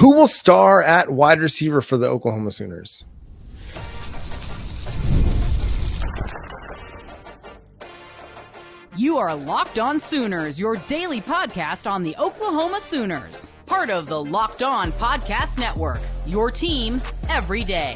Who will star at wide receiver for the Oklahoma Sooners? You are Locked On Sooners, your daily podcast on the Oklahoma Sooners. Part of the Locked On Podcast Network, your team every day.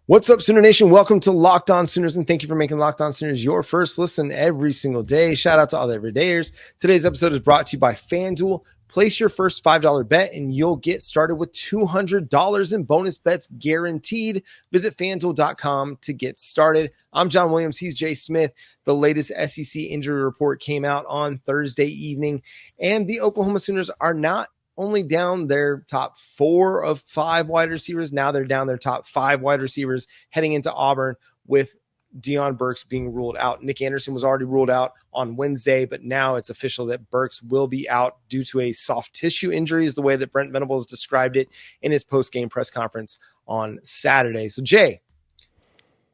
What's up, Sooner Nation? Welcome to Locked On Sooners, and thank you for making Locked On Sooners your first listen every single day. Shout out to all the everydayers. Today's episode is brought to you by FanDuel. Place your first $5 bet, and you'll get started with $200 in bonus bets guaranteed. Visit FanDuel.com to get started. I'm John Williams. He's Jay Smith. The latest SEC injury report came out on Thursday evening, and the Oklahoma Sooners are not only down their top 4 of 5 wide receivers. Now they're down their top 5 wide receivers heading into Auburn, with Deion Burks being ruled out. Nick Anderson was already ruled out on Wednesday, but now it's official that Burks will be out due to a soft tissue injury, is the way that Brent Venables described it in his post-game press conference on Saturday. So, Jay,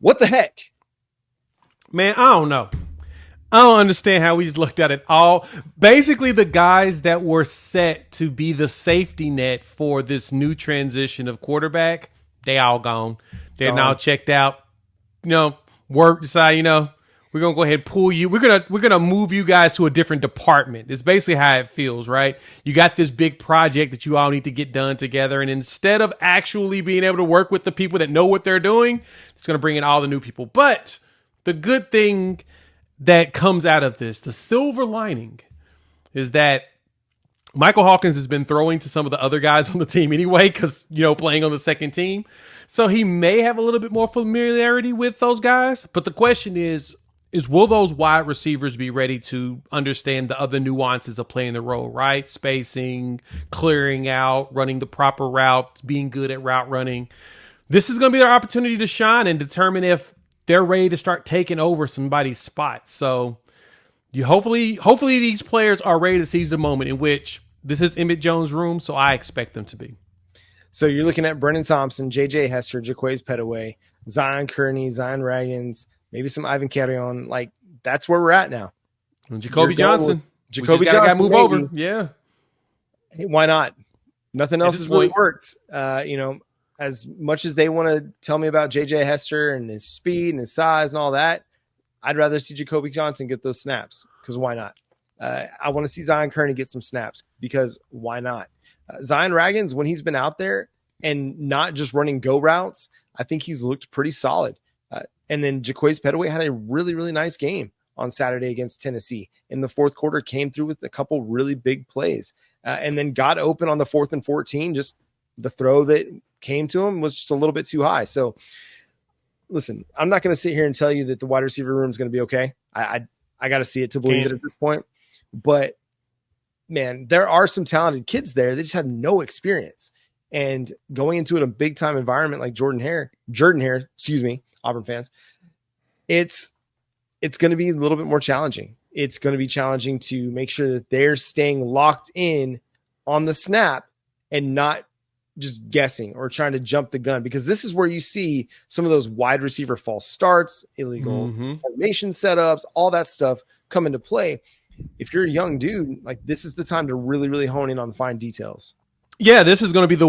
what the heck? Man, I don't know. I don't understand how we just looked at it all. Basically, the guys that were set to be the safety net for this new transition of quarterback, they all gone. They're now checked out. Work decide, we're gonna go ahead and pull you. We're gonna move you guys to a different department. It's basically how it feels, right? You got this big project that you all need to get done together, and instead of actually being able to work with the people that know what they're doing, it's gonna bring in all the new people. But the good thing that comes out of this, the silver lining, is that Michael Hawkins has been throwing to some of the other guys on the team anyway, because, playing on the second team. So he may have a little bit more familiarity with those guys. But the question is will those wide receivers be ready to understand the other nuances of playing the role, right? Spacing, clearing out, running the proper routes, being good at route running. This is going to be their opportunity to shine and determine if they're ready to start taking over somebody's spot. So hopefully these players are ready to seize the moment, in which this is Emmett Jones' room, so I expect them to be. So you're looking at Brennan Thompson, J.J. Hester, Jaquays Petaway, Zion Kearney, Zion Raggins, maybe some Ivan Carrion. Like, that's where we're at now. And Jacoby Johnson. Jacoby Johnson got to move maybe. over. Yeah. Hey, why not? Nothing else has really worked. As much as they want to tell me about J.J. Hester and his speed and his size and all that, I'd rather see Jacoby Johnson get those snaps, because why not? I want to see Zion Kearney get some snaps, because why not? Zion Raggins, when he's been out there and not just running go routes, I think he's looked pretty solid. And then Jaquays Petaway had a really, really nice game on Saturday against Tennessee. In the fourth quarter, came through with a couple really big plays, and then got open on the 4th and 14. Just the throw that came to him was just a little bit too high. So listen, I'm not going to sit here and tell you that the wide receiver room is going to be okay. I got to see it to believe it at this point. But man, there are some talented kids there. They just have no experience. And going into a big time environment like Jordan Hare, Auburn fans, it's going to be a little bit more challenging. It's going to be challenging to make sure that they're staying locked in on the snap and not just guessing or trying to jump the gun, because this is where you see some of those wide receiver false starts, illegal formation setups, all that stuff come into play. If you're a young dude, like, this is the time to really, really hone in on the fine details. Yeah, this is going to be the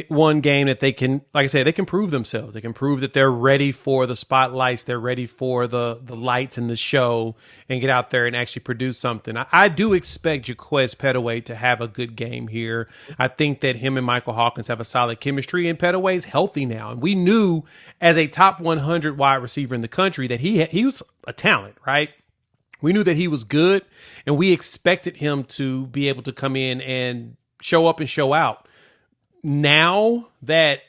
one game that they can, like I say, they can prove themselves. They can prove that they're ready for the spotlights. They're ready for the lights and the show, and get out there and actually produce something. I do expect Jaquays Petaway to have a good game here. I think that him and Michael Hawkins have a solid chemistry, and Petaway's healthy now. And we knew, as a top 100 wide receiver in the country, that he was a talent, right? We knew that he was good, and we expected him to be able to come in and show up and show out. Now that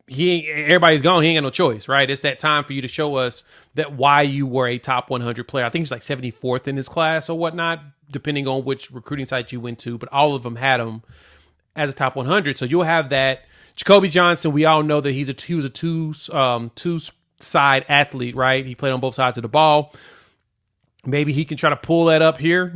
everybody's gone, he ain't got no choice, right? It's that time for you to show us that why you were a top 100 player. I think he's like 74th in his class or whatnot, depending on which recruiting site you went to, but all of them had him as a top 100. So you'll have that. Jacoby Johnson, we all know that he was a two-side athlete, right? He played on both sides of the ball. Maybe he can try to pull that up here,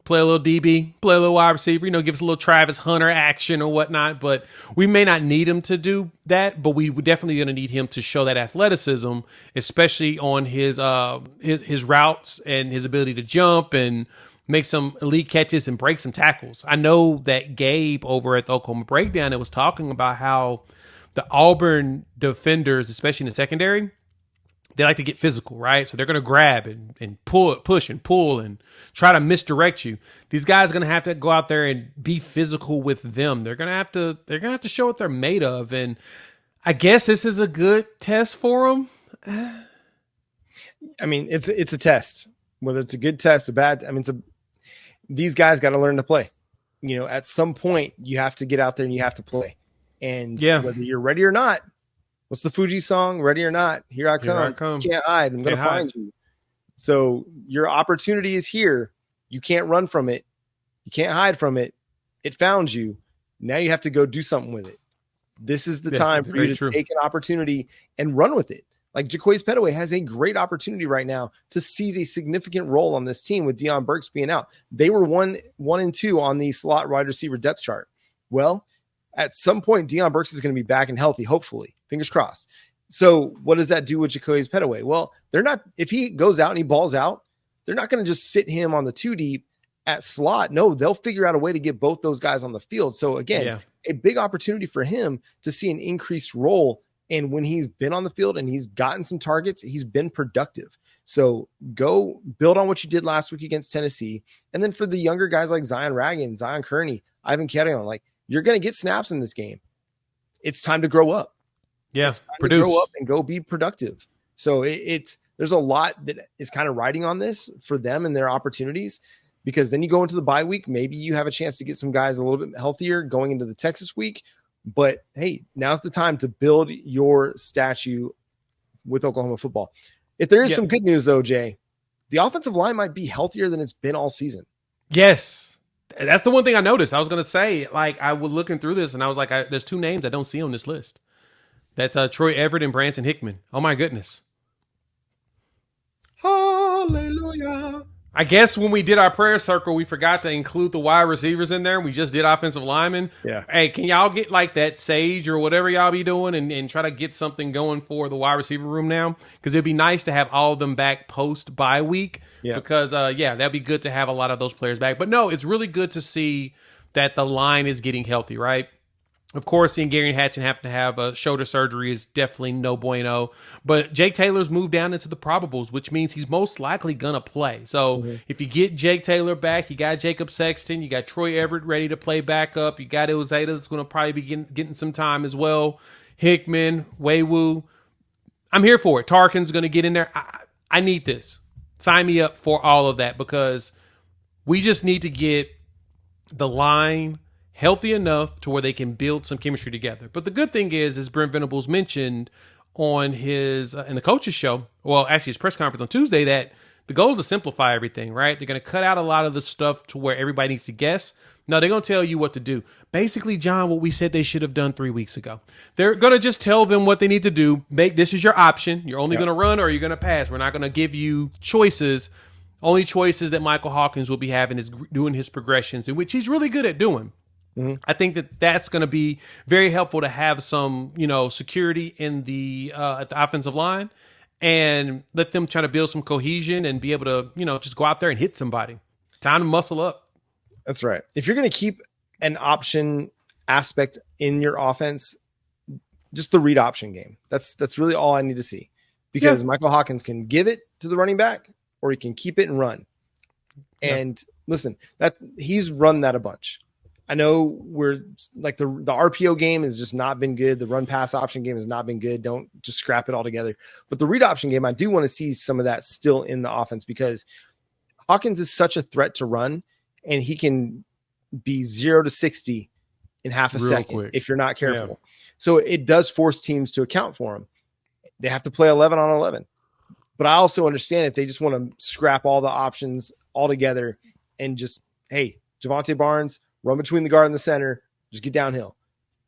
play a little DB, play a little wide receiver, give us a little Travis Hunter action or whatnot. But we may not need him to do that, but we definitely going to need him to show that athleticism, especially on his routes and his ability to jump and make some elite catches and break some tackles. I know that Gabe over at the Oklahoma Breakdown, it was talking about how the Auburn defenders, especially in the secondary, they like to get physical, right? So they're going to grab and push and pull and try to misdirect you. These guys are going to have to go out there and be physical with them. They're going to have to show what they're made of. And I guess this is a good test for them. I mean, it's a test, whether it's a good test, a bad. I mean, these guys got to learn to play. You know, at some point you have to get out there and you have to play. And whether you're ready or not, what's the Fuji song? Ready or not, here I come. You can't hide. I'm going to find you. So your opportunity is here. You can't run from it. You can't hide from it. It found you. Now you have to go do something with it. This is the time for you to take an opportunity and run with it. Like Jaquays Pettaway has a great opportunity right now to seize a significant role on this team with Deion Burks being out. They were 1 and 2 on the slot wide receiver depth chart. Well, at some point, Deion Burks is going to be back and healthy, hopefully. Fingers crossed. So what does that do with Jaquays Pettaway? Well, they're not, if he goes out and he balls out, they're not going to just sit him on the 2 deep at slot. No, they'll figure out a way to get both those guys on the field. So again, a big opportunity for him to see an increased role. And when he's been on the field and he's gotten some targets, he's been productive. So go build on what you did last week against Tennessee. And then for the younger guys like Zion Ragan, Zion Kearney, Ivan Carrion, like you're going to get snaps in this game. It's time to grow up. Yeah, produce. Grow up and go be productive. So there's a lot that is kind of riding on this for them and their opportunities, because then you go into the bye week. Maybe you have a chance to get some guys a little bit healthier going into the Texas week. But hey, now's the time to build your statue with Oklahoma football. If there is some good news, though, Jay, the offensive line might be healthier than it's been all season. Yes. That's the one thing I noticed. I was going to say, like, I was looking through this and I was like, there's 2 names I don't see on this list. That's Troy Everett and Branson Hickman. Oh, my goodness. Hallelujah. I guess when we did our prayer circle, we forgot to include the wide receivers in there. We just did offensive linemen. Yeah. Hey, can y'all get like that Sage or whatever y'all be doing and try to get something going for the wide receiver room now? Because it'd be nice to have all of them back post bye week. Yeah. Because, that'd be good to have a lot of those players back. But no, it's really good to see that the line is getting healthy, right? Of course, seeing Gary Hatchen have to have a shoulder surgery is definitely no bueno. But Jake Taylor's moved down into the probables, which means he's most likely going to play. So if you get Jake Taylor back, you got Jacob Sexton, you got Troy Everett ready to play backup, you got Ozeta that's going to probably be getting some time as well. Hickman, Waywu. I'm here for it. Tarkin's going to get in there. I need this. Sign me up for all of that, because we just need to get the line healthy enough to where they can build some chemistry together. But the good thing is, as Brent Venables mentioned on his in the coaches show, well, actually his press conference on Tuesday, that the goal is to simplify everything, right? They're going to cut out a lot of the stuff to where everybody needs to guess. No, they're going to tell you what to do. Basically, John, what we said they should have done 3 weeks ago. They're going to just tell them what they need to do. This is your option. You're only going to run or you're going to pass. We're not going to give you choices. Only choices that Michael Hawkins will be having is doing his progressions, which he's really good at doing. I think that's going to be very helpful to have some, security in the at the offensive line, and let them try to build some cohesion and be able to, just go out there and hit somebody. Time to muscle up. That's right. If you're going to keep an option aspect in your offense, just the read option game. That's really all I need to see, because Michael Hawkins can give it to the running back or he can keep it and run. And listen, that he's run that a bunch. I know we're like the RPO game has just not been good. The run pass option game has not been good. Don't just scrap it all together. But the read option game, I do want to see some of that still in the offense, because Hawkins is such a threat to run, and he can be 0 to 60 in half a second quick if you're not careful. Yeah. So it does force teams to account for him. They have to play 11 on 11. But I also understand if they just want to scrap all the options altogether and just, hey, Javonte Barnes, run between the guard and the center, just get downhill,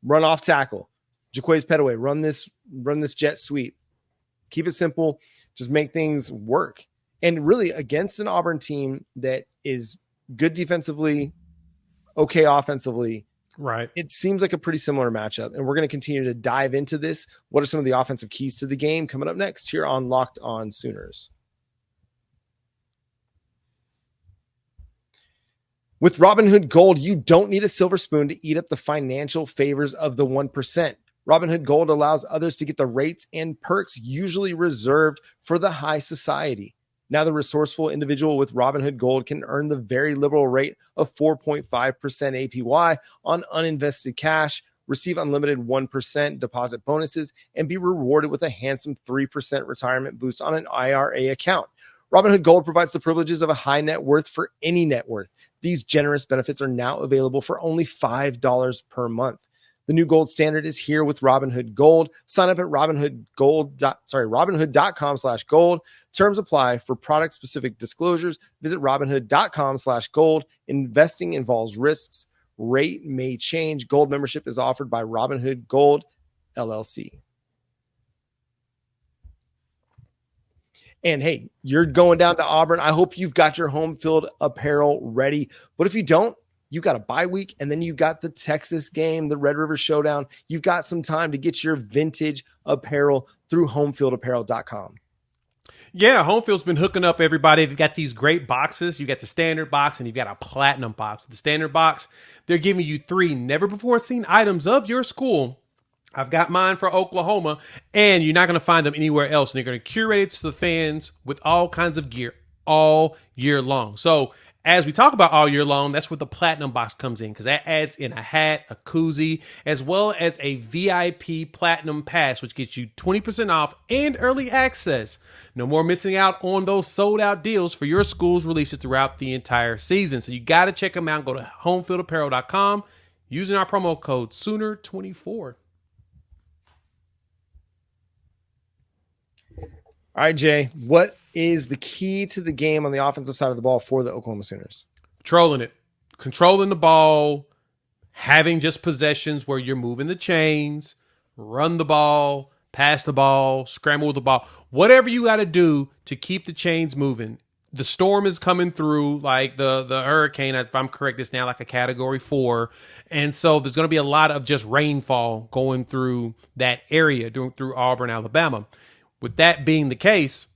run off tackle. Jaquays Pettaway, run this jet sweep. Keep it simple. Just make things work. And really, against an Auburn team that is good defensively, okay offensively, right? It seems like a pretty similar matchup. And we're going to continue to dive into this. What are some of the offensive keys to the game coming up next here on Locked On Sooners? With Robinhood Gold, you don't need a silver spoon to eat up the financial favors of the 1%. Robinhood Gold allows others to get the rates and perks usually reserved for the high society. Now the resourceful individual with Robinhood Gold can earn the very liberal rate of 4.5% APY on uninvested cash, receive unlimited 1% deposit bonuses, and be rewarded with a handsome 3% retirement boost on an IRA account. Robinhood Gold provides the privileges of a high net worth for any net worth. These generous benefits are now available for only $5 per month. The new gold standard is here with Robinhood Gold. Sign up at Robinhood.com/gold. Terms apply. For product specific disclosures, visit Robinhood.com/gold. Investing involves risks. Rate may change. Gold membership is offered by Robinhood Gold LLC. And hey, you're going down to Auburn. I hope you've got your home field apparel ready. But if you don't, you got a bye week, and then you got the Texas game, the Red River Showdown. You've got some time to get your vintage apparel through homefieldapparel.com. Yeah, Homefield's been hooking up everybody. They've got these great boxes. You got the standard box and you've got a platinum box. The standard box, they're giving you 3 never-before-seen items of your school. I've got mine for Oklahoma, and you're not going to find them anywhere else. And they're going to curate it to the fans with all kinds of gear all year long. So as we talk about all year long, that's where the platinum box comes in, because that adds in a hat, a koozie, as well as a VIP platinum pass, which gets you 20% off and early access. No more missing out on those sold out deals for your school's releases throughout the entire season. So you got to check them out. Go to homefieldapparel.com using our promo code Sooner24. All right, Jay, what is the key to the game on the offensive side of the ball for the Oklahoma Sooners? Controlling the ball, having just possessions where you're moving the chains, run the ball, pass the ball, scramble with the ball, whatever you got to do to keep the chains moving. The storm is coming through, like the hurricane, if I'm correct, it's now like a category 4. And so there's going to be a lot of just rainfall going through that area, through Auburn, Alabama. With that being the case,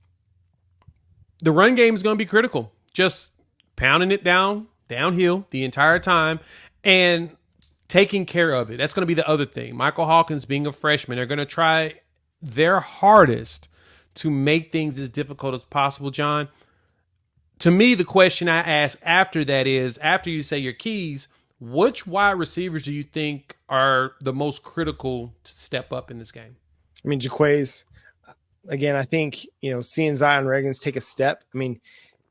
the run game is going to be critical. Just pounding it downhill the entire time and taking care of it. That's going to be the other thing. Michael Hawkins, being a freshman, they're going to try their hardest to make things as difficult as possible, John. To me, the question I ask after that is, after you say your keys, which wide receivers do you think are the most critical to step up in this game? I mean, Jaquays. Again, I think, seeing Zion Reagans take a step. I mean,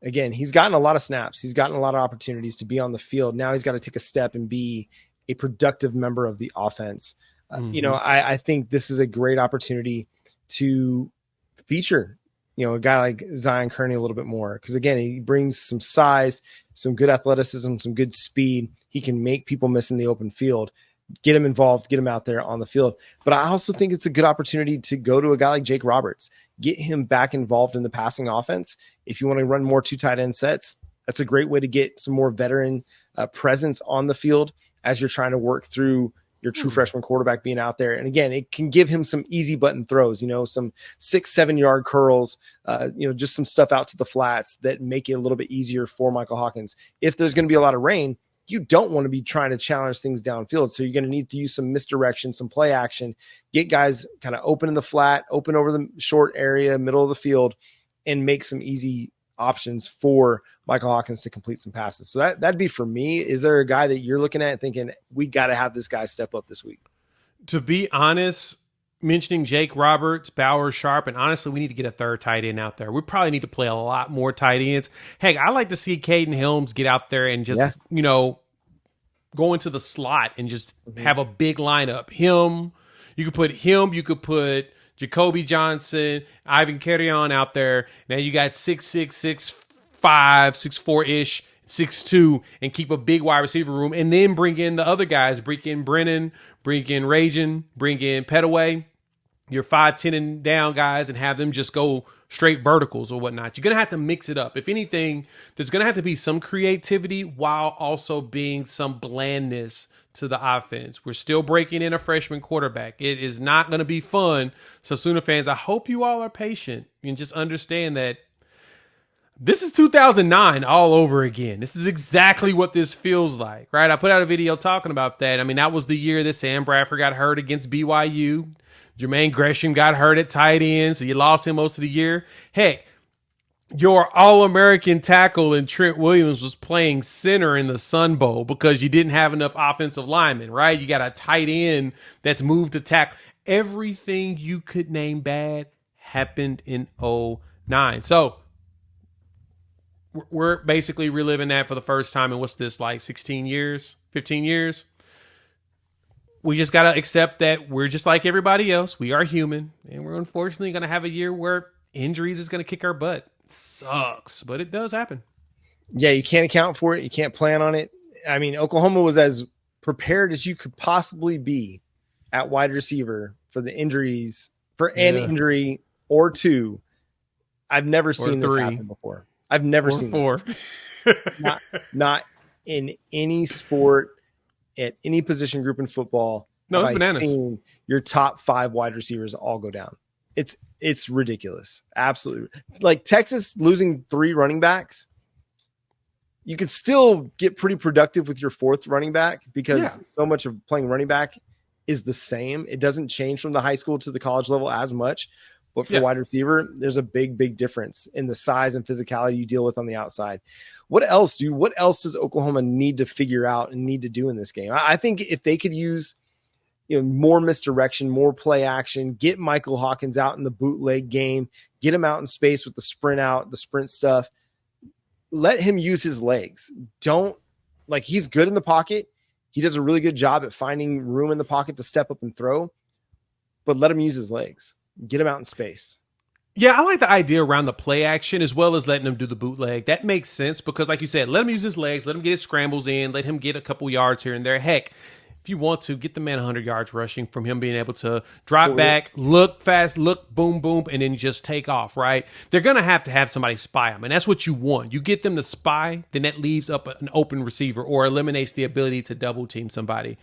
again, he's gotten a lot of snaps. He's gotten a lot of opportunities to be on the field. Now he's got to take a step and be a productive member of the offense. I think this is a great opportunity to feature, a guy like Zion Kearney a little bit more. Because, again, he brings some size, some good athleticism, some good speed. He can make people miss in the open field. Get him involved, get him out there on the field. But I also think it's a good opportunity to go to a guy like Jake Roberts, get him back involved in the passing offense. If you want to run more 2 tight end sets, that's a great way to get some more veteran presence on the field as you're trying to work through your true freshman quarterback being out there. And again, it can give him some easy button throws, some 6-7 yard curls, just some stuff out to the flats that make it a little bit easier for Michael Hawkins. If there's going to be a lot of rain, you don't want to be trying to challenge things downfield. So you're going to need to use some misdirection, some play action, get guys kind of open in the flat, open over the short area, middle of the field, and make some easy options for Michael Hawkins to complete some passes. So that'd be for me. Is there a guy that you're looking at thinking we got to have this guy step up this week? To be honest, mentioning Jake Roberts, Bauer, Sharp, and honestly, we need to get a third tight end out there. We probably need to play a lot more tight ends. Heck, I like to see Caden Helms get out there and just, go into the slot and just have a big lineup. You could put Jacoby Johnson, Ivan Carrion out there. Now you got 6'6", 6'5", 6'4"-ish, 6'2", and keep a big wide receiver room, and then bring in the other guys. Bring in Brennan, bring in Rajan, bring in Petaway, your 5'10" and down guys, and have them just go straight verticals or whatnot. You're going to have to mix it up. If anything, there's going to have to be some creativity while also being some blandness to the offense. We're still breaking in a freshman quarterback. It is not going to be fun. So Sooner fans, I hope you all are patient and just understand that This is 2009 all over again. This is exactly what this feels like, right? I put out a video talking about that. I mean, that was the year that Sam Bradford got hurt against BYU. Jermaine Gresham got hurt at tight end, so you lost him most of the year. Heck, your All-American tackle in Trent Williams was playing center in the Sun Bowl because you didn't have enough offensive linemen, right? You got a tight end that's moved to tackle. Everything you could name bad happened in 2009. So we're basically reliving that for the first time in what's this, like 16 years, 15 years? We just got to accept that we're just like everybody else. We are human, and we're unfortunately going to have a year where injuries is going to kick our butt. It sucks, but it does happen. Yeah, you can't account for it. You can't plan on it. I mean, Oklahoma was as prepared as you could possibly be at wide receiver for the injuries, for an injury or two. I've never seen this happen before. I've never seen four. This not in any sport, at any position group in football. No, it's bananas. Seen your top 5 wide receivers all go down. It's ridiculous. Absolutely. Like Texas losing 3 running backs. You could still get pretty productive with your 4th running back because so much of playing running back is the same. It doesn't change from the high school to the college level as much. But for wide receiver, there's a big, big difference in the size and physicality you deal with on the outside. What else does Oklahoma need to figure out and need to do in this game? I think if they could use more misdirection, more play action, get Michael Hawkins out in the bootleg game, get him out in space with the sprint stuff, let him use his legs. He's good in the pocket. He does a really good job at finding room in the pocket to step up and throw, but let him use his legs. Get him out in space. Yeah, I like the idea around the play action as well as letting him do the bootleg. That makes sense because, like you said, let him use his legs, let him get his scrambles in, let him get a couple yards here and there. Heck, if you want to, get the man 100 yards rushing from him being able to drop back, look fast, look boom, boom, and then just take off, right? They're going to have somebody spy him, and that's what you want. You get them to spy, then that leaves up an open receiver or eliminates the ability to double team somebody.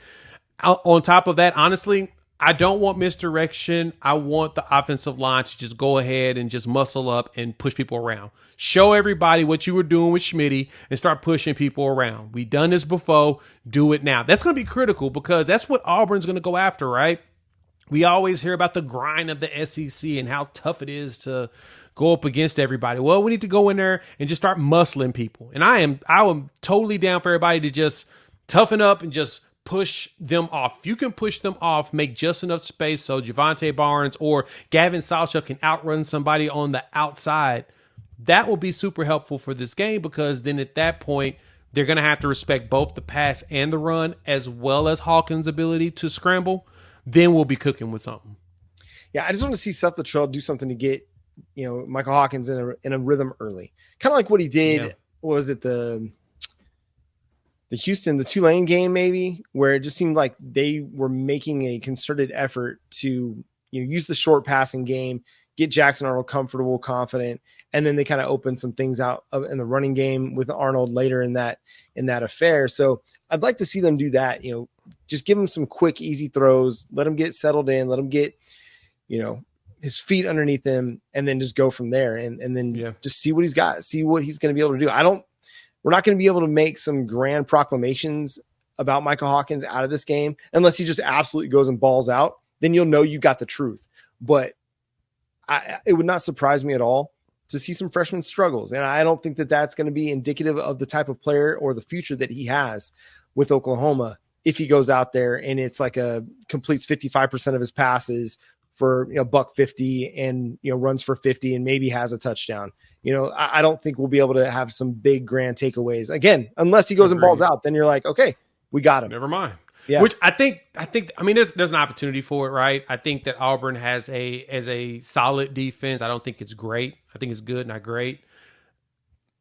On top of that, honestly, I don't want misdirection. I want the offensive line to just go ahead and just muscle up and push people around. Show everybody what you were doing with Schmitty and start pushing people around. We've done this before. Do it now. That's going to be critical because that's what Auburn's going to go after, right? We always hear about the grind of the SEC and how tough it is to go up against everybody. Well, we need to go in there and just start muscling people. And I am totally down for everybody to just toughen up and just push them off. If you can push them off, make just enough space so Javonte Barnes or Gavin Sawchuk can outrun somebody on the outside, that will be super helpful for this game because then at that point, they're going to have to respect both the pass and the run as well as Hawkins' ability to scramble. Then we'll be cooking with something. Yeah, I just want to see Seth Luttrell do something to get Michael Hawkins in a rhythm early. Kind of like what he did, what was it, the Tulane game maybe, where it just seemed like they were making a concerted effort to use the short passing game, get Jackson Arnold comfortable, confident, and then they kind of opened some things out in the running game with Arnold later in that affair. So I'd like to see them do that. Just give him some quick, easy throws, let him get settled in, let him get his feet underneath him, and then just go from there, and then just see what he's got, see what he's going to be able to do. We're not going to be able to make some grand proclamations about Michael Hawkins out of this game unless he just absolutely goes and balls out. Then you'll know you got the truth. But it would not surprise me at all to see some freshman struggles. And I don't think that that's going to be indicative of the type of player or the future that he has with Oklahoma if he goes out there and it's like completes 55% of his passes for $150 and runs for 50 and maybe has a touchdown. I don't think we'll be able to have some big grand takeaways again, unless he goes and balls out. Then you're like, okay, we got him. Never mind. Yeah. Which I think, there's an opportunity for it, right? I think that Auburn has a solid defense. I don't think it's great. I think it's good, not great.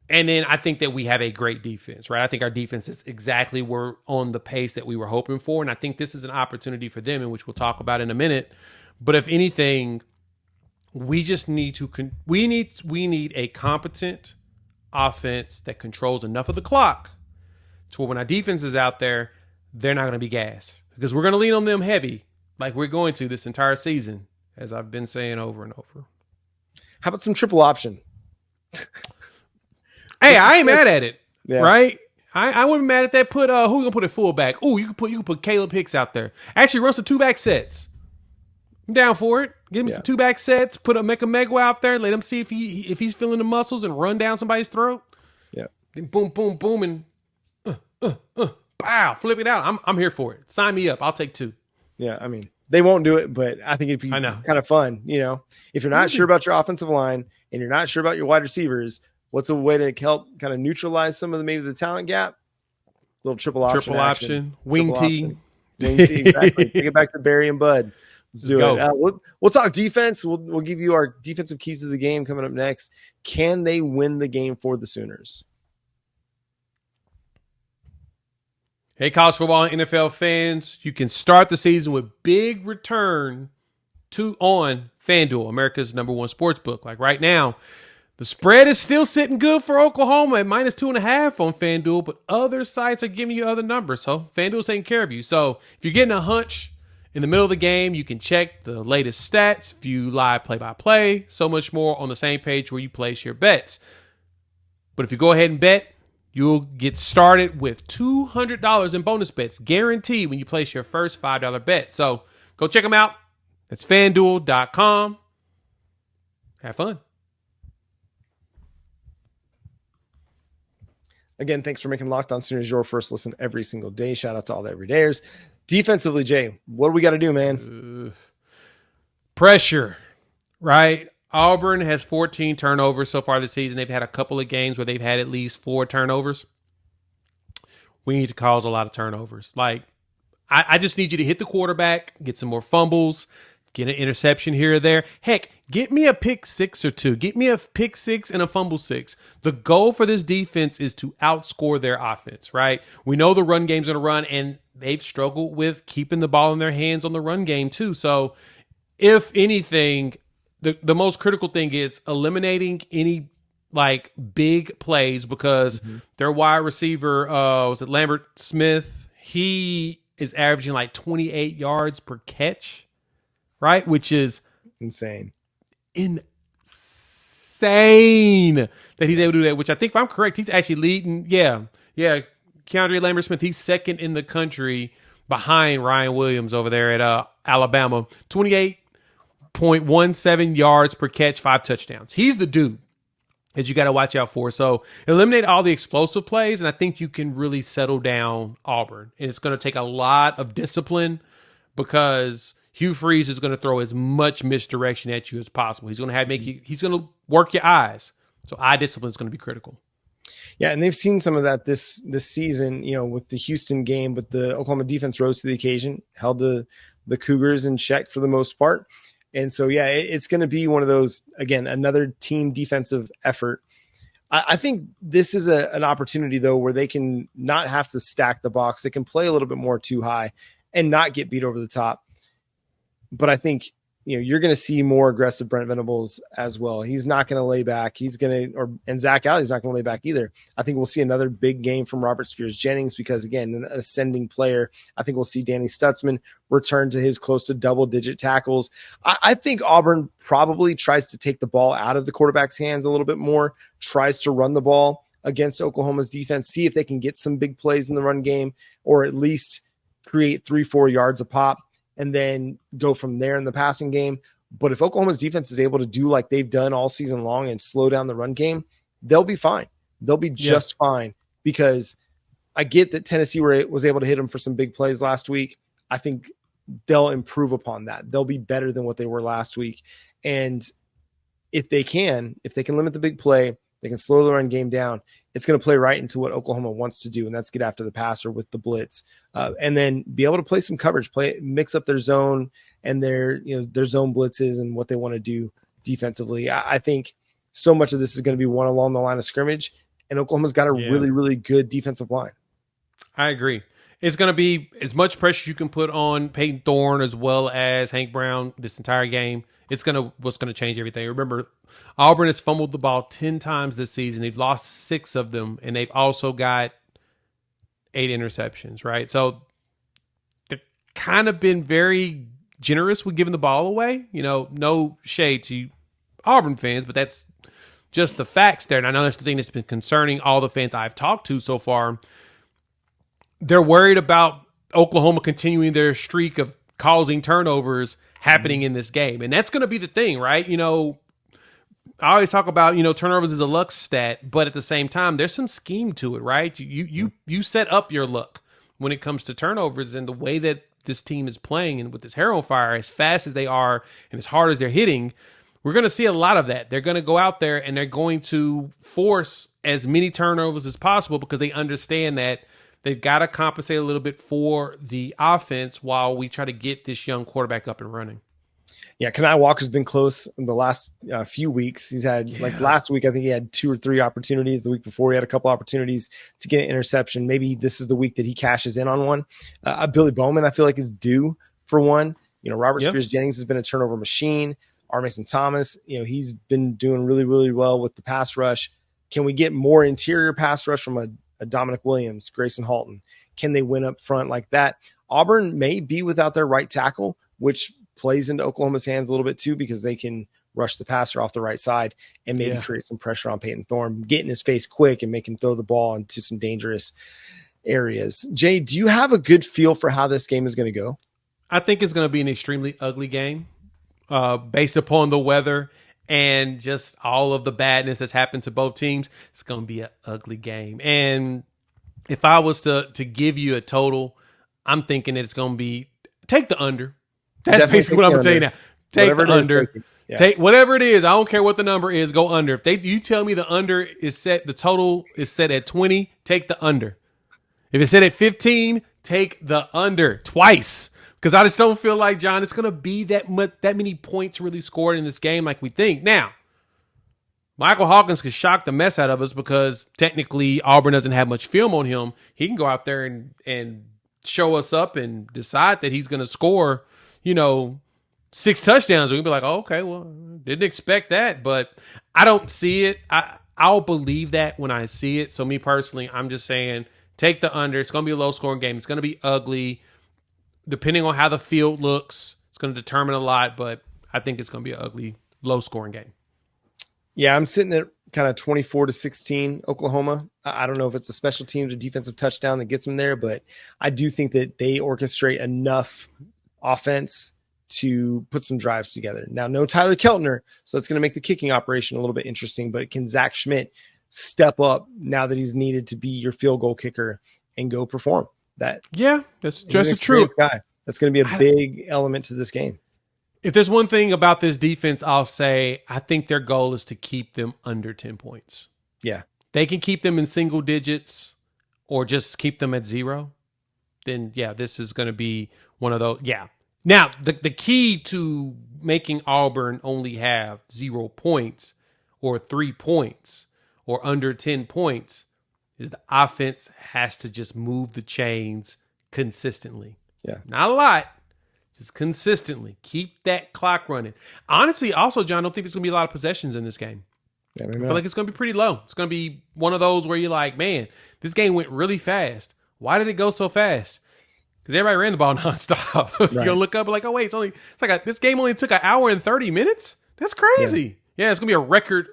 And then I think that we have a great defense, right? I think our defense is exactly where on the pace that we were hoping for. And I think this is an opportunity for them, in which we'll talk about in a minute. But if anything, we just need we need a competent offense that controls enough of the clock to where when our defense is out there, they're not going to be gassed, because we're going to lean on them heavy like we're going to this entire season, as I've been saying over and over. How about some triple option? Hey, I ain't mad at it. Yeah. Right? I wouldn't be mad at that. Put who gonna put at fullback? Oh, you can put Caleb Hicks out there. Actually, run some 2-back sets. I'm down for it. Give him some 2-back sets. Put a Megwa out there. Let him see if he's feeling the muscles and run down somebody's throat. Yeah. Then boom, boom, boom, and pow, flip it out. I'm here for it. Sign me up. I'll take 2. Yeah, I mean, they won't do it, but I think it'd be kind of fun. If you're not sure about your offensive line and you're not sure about your wide receivers, what's a way to help kind of neutralize some of the talent gap? Little triple option, wing T, exactly. Take it back to Barry and Bud. Let's do it. We'll talk defense. We'll give you our defensive keys to the game coming up next. Can they win the game for the Sooners? Hey, college football and NFL fans, you can start the season with big return on FanDuel, America's #1 sports book. Like right now, the spread is still sitting good for Oklahoma at -2.5 on FanDuel, but other sites are giving you other numbers. So FanDuel's taking care of you. So if you're getting a hunch in the middle of the game, you can check the latest stats, view live play-by-play, so much more on the same page where you place your bets. But if you go ahead and bet, you'll get started with $200 in bonus bets guaranteed when you place your first $5 bet. So go check them out. That's FanDuel.com. Have fun. Again, thanks for making Locked On Sooners your first listen every single day. Shout out to all the everydayers. Defensively, Jay, what do we got to do, man? Pressure, right? Auburn has 14 turnovers so far this season. They've had a couple of games where they've had at least 4 turnovers. We need to cause a lot of turnovers. Like, I just need you to hit the quarterback, get some more fumbles, get an interception here or there. Heck, get me a pick 6 or 2. Get me a pick 6 and a fumble 6. The goal for this defense is to outscore their offense, right? We know the run game's going to run, and they've struggled with keeping the ball in their hands on the run game too. So, if anything, the most critical thing is eliminating any like big plays because their wide receiver, was it Lambert-Smith? He is averaging like 28 yards per catch, right? Which is insane that he's able to do that, which I think if I'm correct, he's actually leading. Yeah. Kendre Lambert-Smith, he's second in the country behind Ryan Williams over there at Alabama. 28.17 yards per catch, 5 touchdowns. He's the dude that you got to watch out for. So eliminate all the explosive plays, and I think you can really settle down Auburn. And it's going to take a lot of discipline because Hugh Freeze is going to throw as much misdirection at you as possible. He's going to he's going to work your eyes. So eye discipline is going to be critical. Yeah, and they've seen some of that this season, with the Houston game, but the Oklahoma defense rose to the occasion, held the Cougars in check for the most part. And so, yeah, it's going to be one of those, again, another team defensive effort. I think this is an opportunity, though, where they can not have to stack the box. They can play a little bit more too high and not get beat over the top. But I think, you're going to see more aggressive Brent Venables as well. He's not going to lay back. And Zach Alley's not going to lay back either. I think we'll see another big game from Robert Spears-Jennings because, again, an ascending player. I think we'll see Danny Stutzman return to his close to double-digit tackles. I think Auburn probably tries to take the ball out of the quarterback's hands a little bit more, tries to run the ball against Oklahoma's defense, see if they can get some big plays in the run game or at least create 3-4 yards a pop, and then go from there in the passing game. But if Oklahoma's defense is able to do like they've done all season long and slow down the run game, they'll be fine. They'll be just fine because I get that Tennessee was able to hit them for some big plays last week. I think they'll improve upon that. They'll be better than what they were last week. And if they can limit the big play, they can slow the run game down. It's going to play right into what Oklahoma wants to do, and that's get after the passer with the blitz, and then be able to play some coverage, mix up their zone and their zone blitzes and what they want to do defensively. I think so much of this is going to be won along the line of scrimmage, and Oklahoma's got a really, really good defensive line. I agree. It's going to be as much pressure you can put on Peyton Thorne as well as Hank Brown this entire game. What's going to change everything. Remember, Auburn has fumbled the ball 10 times this season. They've lost 6 of them, and they've also got 8 interceptions, right? So they've kind of been very generous with giving the ball away. No shade to Auburn fans, but that's just the facts there. And I know that's the thing that's been concerning all the fans I've talked to so far. They're worried about Oklahoma continuing their streak of causing turnovers happening in this game. And that's going to be the thing, right? You know, I always talk about, you know, turnovers is a luck stat, but at the same time, there's some scheme to it, right? You set up your luck when it comes to turnovers, and the way that this team is playing and with this hair on fire, as fast as they are and as hard as they're hitting, we're going to see a lot of that. They're going to go out there and they're going to force as many turnovers as possible because they understand that they've got to compensate a little bit for the offense while we try to get this young quarterback up and running. Yeah, Kendre Walker's been close in the last few weeks. He's had, like last week, I think he had 2 or 3 opportunities. The week before, he had a couple opportunities to get an interception. Maybe this is the week that he cashes in on one. Billy Bowman, I feel like, is due for one. You know, Robert Spears-Jennings has been a turnover machine. R. Mason Thomas, you know, he's been doing really, really well with the pass rush. Can we get more interior pass rush from a Dominic Williams, Grayson Halton? Can they win up front like that? Auburn may be without their right tackle, which plays into Oklahoma's hands a little bit too, because they can rush the passer off the right side and maybe create some pressure on Peyton Thorne, get in his face quick and make him throw the ball into some dangerous areas. Jay, do you have a good feel for how this game is going to go? I think it's going to be an extremely ugly game based upon the weather and just all of the badness that's happened to both teams. It's going to be an ugly game. And if I was to give you a total, I'm thinking it's going to be take the under. That's basically what I'm going to tell you now. Take the under. Take whatever it is. I don't care what the number is. Go under. If you tell me the under is set, the total is set at 20, take the under. If it's set at 15, take the under twice. Because I just don't feel like, John, it's going to be that many points really scored in this game like we think. Now, Michael Hawkins could shock the mess out of us because technically Auburn doesn't have much film on him. He can go out there and show us up and decide that he's going to score, 6 touchdowns. We can be like, oh, okay, well, didn't expect that, but I don't see it. I'll believe that when I see it. So me personally, I'm just saying take the under. It's going to be a low-scoring game. It's going to be ugly. Depending on how the field looks, it's going to determine a lot, but I think it's going to be an ugly, low-scoring game. Yeah, I'm sitting at kind of 24-16 Oklahoma. I don't know if it's a special teams or defensive touchdown that gets them there, but I do think that they orchestrate enough offense to put some drives together. Now, no Tyler Keltner, so that's going to make the kicking operation a little bit interesting, but can Zach Schmidt step up now that he's needed to be your field goal kicker and go perform? That's just true. Guy. That's going to be a big element to this game. If there's one thing about this defense, I'll say I think their goal is to keep them under 10 points. Yeah. They can keep them in single digits or just keep them at 0. Then, this is going to be one of those. Yeah. Now, the key to making Auburn only have 0 points or 3 points or under 10 points is the offense has to just move the chains consistently. Yeah. Not a lot, just consistently. Keep that clock running. Honestly, also, John, I don't think there's going to be a lot of possessions in this game. Yeah, I feel like it's going to be pretty low. It's going to be one of those where you're like, man, this game went really fast. Why did it go so fast? Because everybody ran the ball nonstop. Right. You're going to look up and like, oh, wait, this game only took an hour and 30 minutes? That's crazy. Yeah, it's going to be a record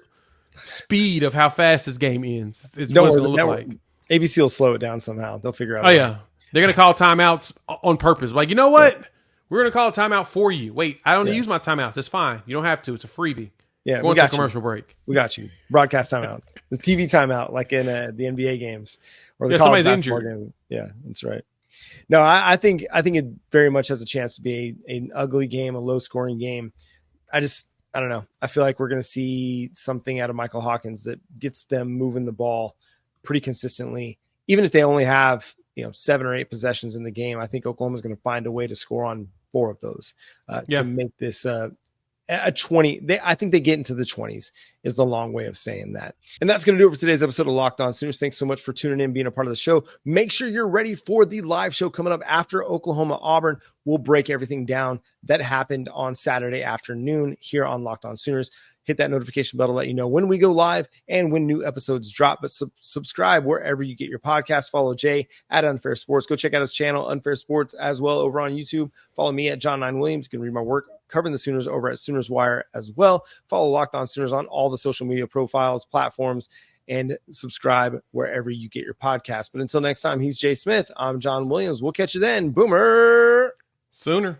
speed of how fast this game ends. It's what it's going to look like. ABC will slow it down somehow. They'll figure out. Oh, yeah. They're going to call timeouts on purpose. Like, you know what? Yeah. We're going to call a timeout for you. Wait, I don't use my timeouts. It's fine. You don't have to. It's a freebie. Yeah, going to a commercial break. We got you. Broadcast timeout. The TV timeout, like in the NBA games or the somebody's injured. Game. Yeah, that's right. No, I think it very much has a chance to be an ugly game, a low scoring game. I don't know. I feel like we're going to see something out of Michael Hawkins that gets them moving the ball pretty consistently. Even if they only have 7 or 8 possessions in the game, I think Oklahoma's going to find a way to score on 4 of those to make this a 20. I think they get into the 20s is the long way of saying that. And that's going to do it for today's episode of Locked On Sooners. Thanks so much for tuning in, being a part of the show. Make sure you're ready for the live show coming up after Oklahoma Auburn. We'll break everything down that happened on Saturday afternoon here on Locked On Sooners. Hit that notification bell to let you know when we go live and when new episodes drop. But subscribe wherever you get your podcast. Follow Jay at Unfair Sports. Go check out his channel, Unfair Sports, as well over on YouTube. Follow me at John 9 Williams. You can read my work covering the Sooners over at Sooners Wire as well. Follow Locked On Sooners on all the social media profiles, platforms, and subscribe wherever you get your podcast. But until next time, he's Jay Smith. I'm John Williams. We'll catch you then. Boomer. Sooner.